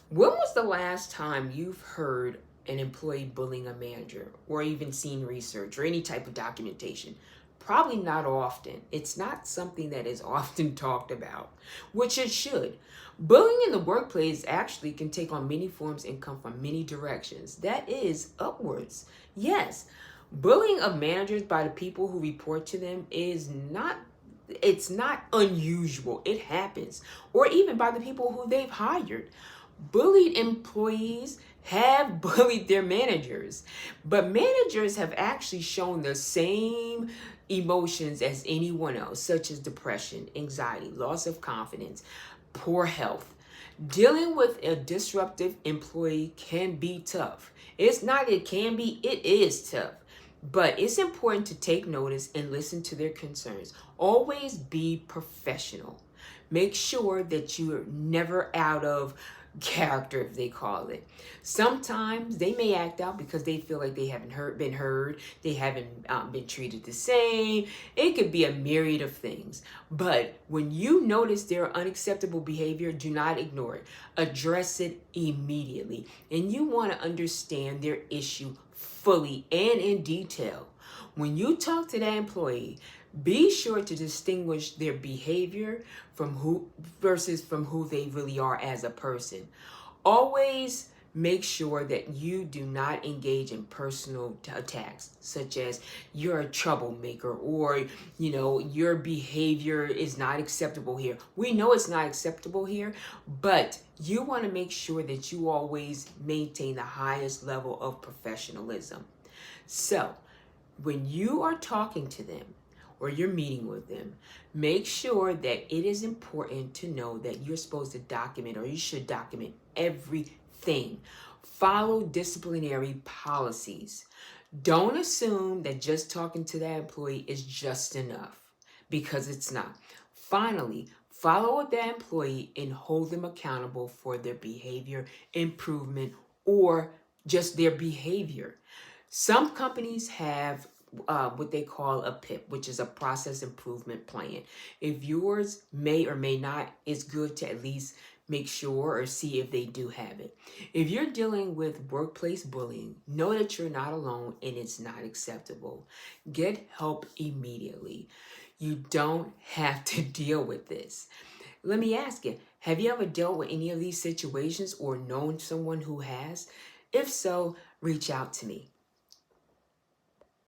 When was the last time you've heard an employee bullying a manager or even seen research or any type of documentation? Probably not often. It's not something that is often talked about, which it should. Bullying in the workplace actually can take on many forms and come from many directions. That is upwards. Yes, bullying of managers by the people who report to them is not, it's not unusual. It happens. Or even by the people who they've hired. Bullied employees have bullied their managers, but managers have actually shown the same emotions as anyone else, such as depression, anxiety, loss of confidence, poor health. Dealing with a disruptive employee can be tough. It's not, it can be, it is tough. But it's important to take notice and listen to their concerns. Always be professional. Make sure that you're never out of character, if they call it. Sometimes they may act out because they feel like they haven't been heard, they haven't been treated the same. It could be a myriad of things. But when you notice their unacceptable behavior, do not ignore it. Address it immediately. And you want to understand their issue fully and in detail. When you talk to that employee, be sure to distinguish their behavior from who they really are as a person. Always make sure that you do not engage in personal attacks, such as you're a troublemaker or your behavior is not acceptable here. We know it's not acceptable here, but you want to make sure that you always maintain the highest level of professionalism. So when you are talking to them or you're meeting with them, make sure that it is important to know that you're supposed to document, or you should document, everything. Follow disciplinary policies. Don't assume that just talking to that employee is just enough, because it's not. Finally, follow with that employee and hold them accountable for their behavior improvement or just their behavior. Some companies have what they call a PIP, which is a process improvement plan. If yours may or may not, it's good to at least make sure or see if they do have it. If you're dealing with workplace bullying, know that you're not alone and it's not acceptable. Get help immediately. You don't have to deal with this. Let me ask you, have you ever dealt with any of these situations or known someone who has? If so, reach out to me.